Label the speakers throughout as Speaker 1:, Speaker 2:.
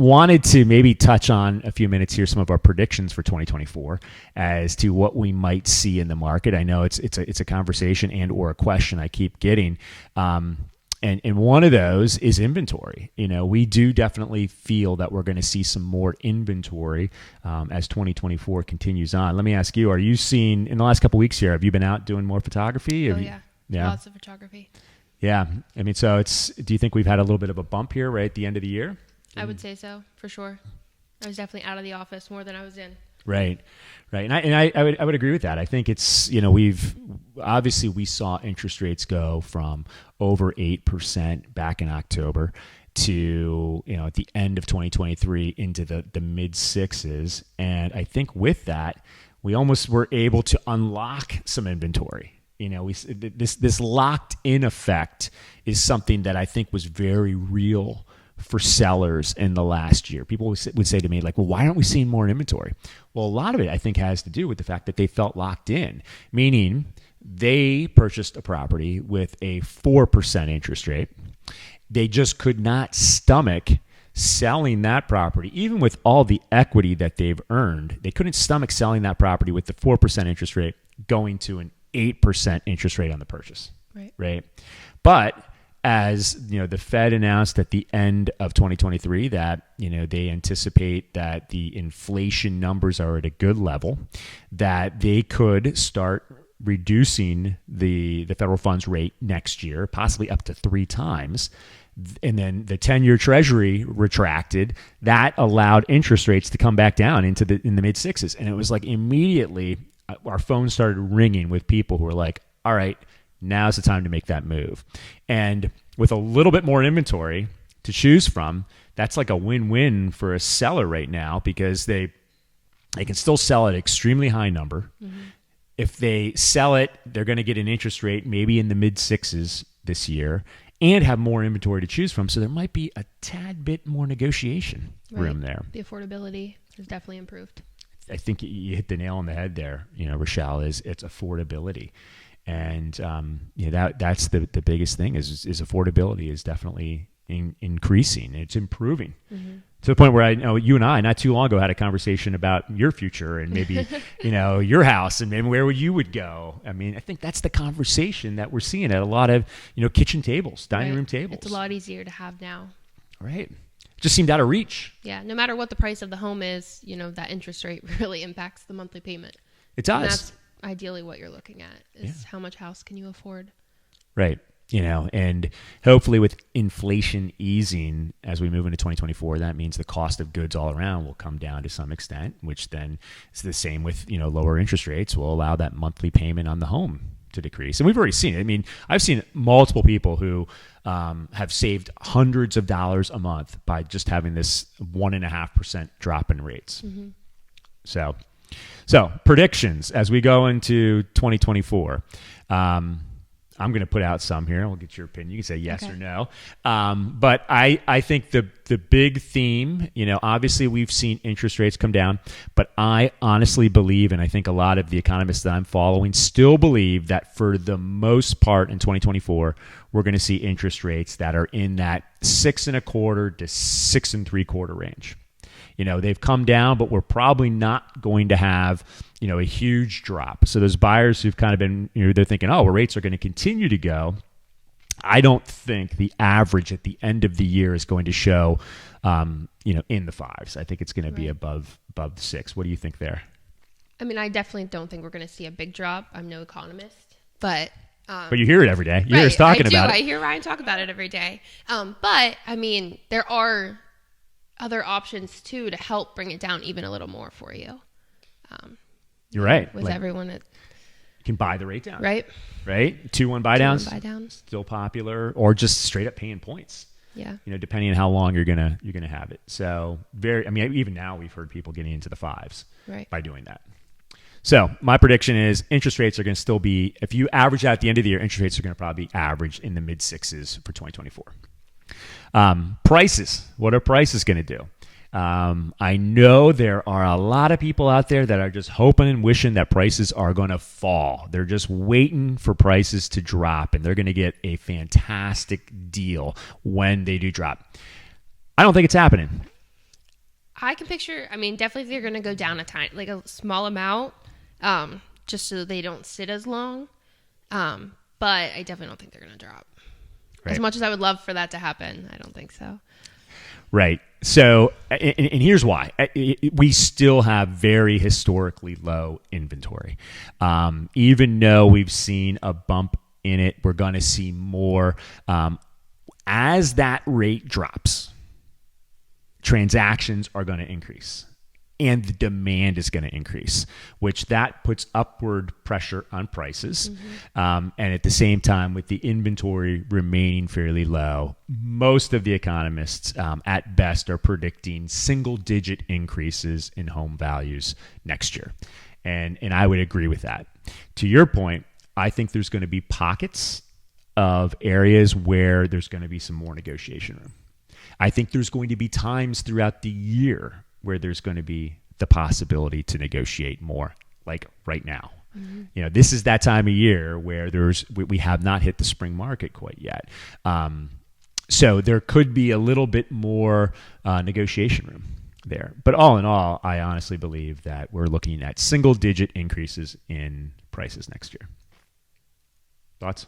Speaker 1: wanted to maybe touch on a few minutes here some of our predictions for 2024 as to what we might see in the market. I know it's a conversation and or a question I keep getting. And one of those is inventory. We do definitely feel that we're going to see some more inventory as 2024 continues on. Let me ask you, are you seeing, in the last couple of weeks here, have you been out doing more photography?
Speaker 2: Yeah. Lots of photography.
Speaker 1: Yeah. I mean, so do you think we've had a little bit of a bump here right at the end of the year?
Speaker 2: I would say so, for sure. I was definitely out of the office more than I was in.
Speaker 1: Right. And I would agree with that. I think it's, we saw interest rates go from over 8% back in October to, at the end of 2023 into the mid sixes. And I think with that, we almost were able to unlock some inventory. This locked in effect is something that I think was very real for sellers in the last year. People would say to me, like, well, why aren't we seeing more inventory? Well, a lot of it, I think, has to do with the fact that they felt locked in, meaning they purchased a property with a 4% interest rate. They just could not stomach selling that property, even with all the equity that they've earned. They couldn't stomach selling that property with the 4% interest rate going to an 8% interest rate on the purchase. Right. But as the Fed announced at the end of 2023 that they anticipate that the inflation numbers are at a good level, that they could start reducing the federal funds rate next year, possibly up to 3 times. And then the 10-year Treasury retracted. That allowed interest rates to come back down in the mid sixes, and it was like immediately our phones started ringing with people who were like, "All right, now's the time to make that move." And with a little bit more inventory to choose from, that's like a win-win for a seller right now, because they can still sell at an extremely high number. Mm-hmm. If they sell it, they're going to get an interest rate maybe in the mid sixes this year and have more inventory to choose from. So there might be a tad bit more negotiation room there.
Speaker 2: The affordability has definitely improved.
Speaker 1: I think you hit the nail on the head there, Rochelle, it's affordability. And that's the biggest thing is affordability is definitely increasing. It's improving to the point where I know you and I not too long ago had a conversation about your future and maybe your house and maybe where you would go. I mean, I think that's the conversation that we're seeing at a lot of kitchen tables, dining room tables.
Speaker 2: It's a lot easier to have now.
Speaker 1: Right. Just seemed out of reach.
Speaker 2: Yeah. No matter what the price of the home is, that interest rate really impacts the monthly payment.
Speaker 1: It does.
Speaker 2: And that's ideally what you're looking at is how much house can you afford?
Speaker 1: Right. And hopefully with inflation easing as we move into 2024, that means the cost of goods all around will come down to some extent, which then is the same with, lower interest rates will allow that monthly payment on the home to decrease. And we've already seen it. I mean, I've seen multiple people who have saved hundreds of dollars a month by just having this 1.5% drop in rates. Mm-hmm. So predictions as we go into 2024. I'm going to put out some here. We'll get your opinion. You can say yes or no. But I think the big theme, obviously we've seen interest rates come down, but I honestly believe, and I think a lot of the economists that I'm following still believe that for the most part in 2024, we're going to see interest rates that are in that 6.25% to 6.75% range. They've come down, but we're probably not going to have, a huge drop. So those buyers who've kind of been, they're thinking, oh, well, rates are going to continue to go. I don't think the average at the end of the year is going to show, in the 5s. I think it's going to be above 6. What do you think there?
Speaker 2: I mean, I definitely don't think we're going to see a big drop. I'm no economist, but
Speaker 1: you hear it every day. You hear us talking about it.
Speaker 2: I hear Ryan talk about it every day. But I mean, there are other options too to help bring it down even a little more for you.
Speaker 1: You're right.
Speaker 2: With everyone that
Speaker 1: you can buy the rate down.
Speaker 2: Right.
Speaker 1: 2-1 buy downs.
Speaker 2: 2-1 buy downs.
Speaker 1: Still popular, or just straight up paying points.
Speaker 2: Yeah.
Speaker 1: Depending on how long you're gonna have it. So even now we've heard people getting into the 5s by doing that. So my prediction is interest rates are going to still be, if you average out at the end of the year, interest rates are going to probably average in the mid 6s for 2024. Prices. What are prices going to do? I know there are a lot of people out there that are just hoping and wishing that prices are going to fall. They're just waiting for prices to drop, and they're going to get a fantastic deal when they do drop. I don't think it's happening.
Speaker 2: I can picture, I mean, definitely they're going to go down like a small amount, just so they don't sit as long. But I definitely don't think they're going to drop.
Speaker 1: Right.
Speaker 2: As much as I would love for that to happen, I don't think so.
Speaker 1: Right. So, and here's why. We still have very historically low inventory. Even though we've seen a bump in it, we're going to see more. As that rate drops, transactions are going to increase and the demand is going to increase, which that puts upward pressure on prices. And at the same time, with the inventory remaining fairly low, most of the economists at best are predicting single-digit increases in home values next year. And I would agree with that. To your point, I think there's going to be pockets of areas where there's going to be some more negotiation room. I think there's going to be times throughout the year where there's going to be the possibility to negotiate more, like right now. This is that time of year where we have not hit the spring market quite yet. So there could be a little bit more negotiation room there. But all in all, I honestly believe that we're looking at single-digit increases in prices next year. Thoughts?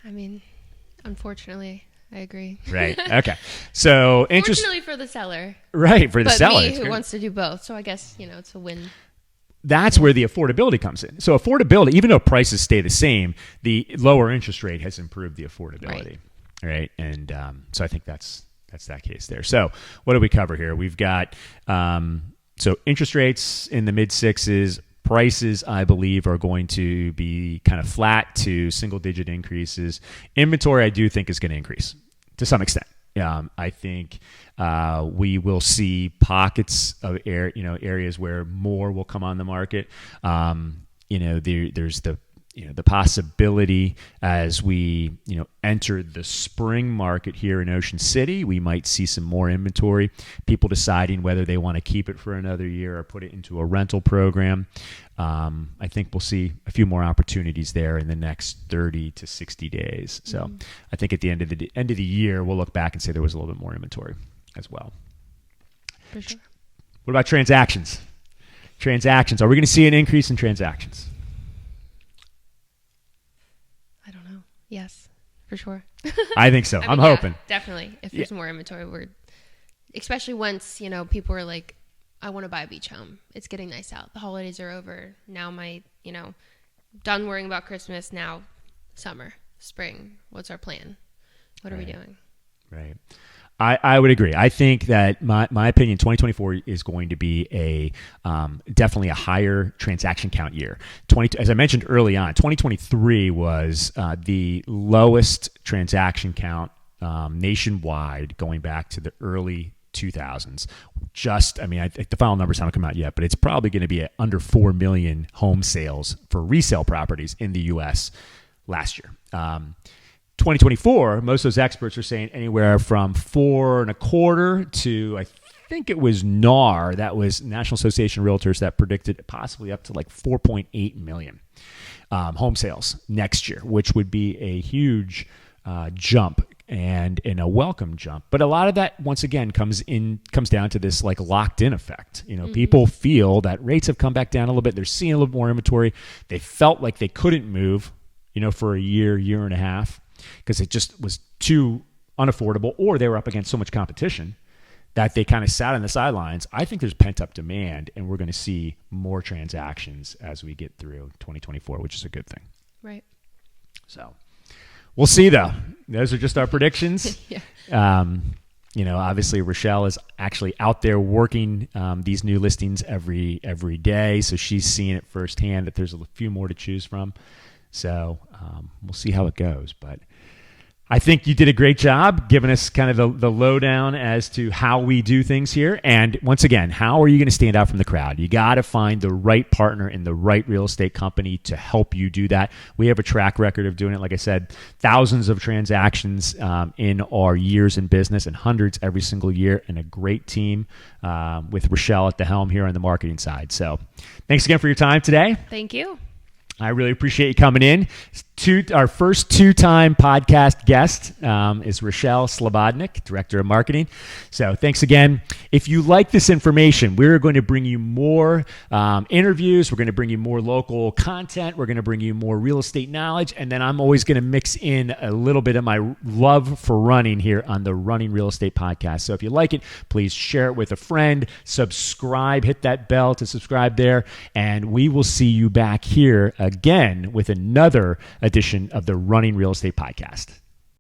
Speaker 2: I mean, unfortunately, I agree.
Speaker 1: Right. Okay. So
Speaker 2: Fortunately for the seller.
Speaker 1: Right, for the seller.
Speaker 2: But me, who wants to do both. So I guess, it's a win.
Speaker 1: That's where the affordability comes in. So affordability, even though prices stay the same, the lower interest rate has improved the affordability. Right. And so I think that's that case there. So what do we cover here? We've got so interest rates in the mid sixes. Prices, I believe, are going to be kind of flat to single-digit increases. Inventory, I do think, is going to increase to some extent. I think we will see pockets of areas where more will come on the market. There's the possibility as we enter the spring market here in Ocean City, we might see some more inventory. People deciding whether they want to keep it for another year or put it into a rental program. I think we'll see a few more opportunities there in the next 30 to 60 days. So I think at the end of the year, we'll look back and say there was a little bit more inventory as well.
Speaker 2: For sure.
Speaker 1: What about transactions? Transactions. Are we going to see an increase in transactions?
Speaker 2: Yes, for sure.
Speaker 1: I think so. I'm hoping.
Speaker 2: Definitely. If there's more inventory, especially once, people are like, I want to buy a beach home. It's getting nice out. The holidays are over. Now done worrying about Christmas. Now summer, spring. What's our plan? What are we doing?
Speaker 1: Right. I would agree. I think that my opinion, 2024 is going to be definitely a higher transaction count year. As I mentioned early on, 2023 was the lowest transaction count nationwide going back to the early 2000s. I think the final numbers haven't come out yet, but it's probably going to be under 4 million home sales for resale properties in the U.S. last year. 2024, most of those experts are saying anywhere from 4.25 to, I think it was NAR, that was National Association of Realtors, that predicted possibly up to like 4.8 million home sales next year, which would be a huge jump and a welcome jump. But a lot of that, once again, comes down to this like locked in effect. People feel that rates have come back down a little bit. They're seeing a little more inventory. They felt like they couldn't move, for a year and a half, because it just was too unaffordable, or they were up against so much competition that they kind of sat on the sidelines. I think there's pent-up demand, and we're going to see more transactions as we get through 2024, which is a good thing.
Speaker 2: Right.
Speaker 1: So we'll see, though. Those are just our predictions. Obviously, Rochelle is actually out there working these new listings every day, so she's seeing it firsthand that there's a few more to choose from. So we'll see how it goes. But I think you did a great job giving us kind of the lowdown as to how we do things here. And once again, how are you going to stand out from the crowd? You got to find the right partner in the right real estate company to help you do that. We have a track record of doing it. Like I said, thousands of transactions in our years in business, and hundreds every single year, and a great team with Rochelle at the helm here on the marketing side. So thanks again for your time today.
Speaker 2: Thank you.
Speaker 1: I really appreciate you coming in. Our first two-time podcast guest is Rochelle Slobodnik, Director of Marketing. So thanks again. If you like this information, we're going to bring you more interviews. We're going to bring you more local content. We're going to bring you more real estate knowledge. And then I'm always going to mix in a little bit of my love for running here on the Running Real Estate Podcast. So if you like it, please share it with a friend. Subscribe. Hit that bell to subscribe there. And we will see you back here again with another edition of the Running Real Estate Podcast.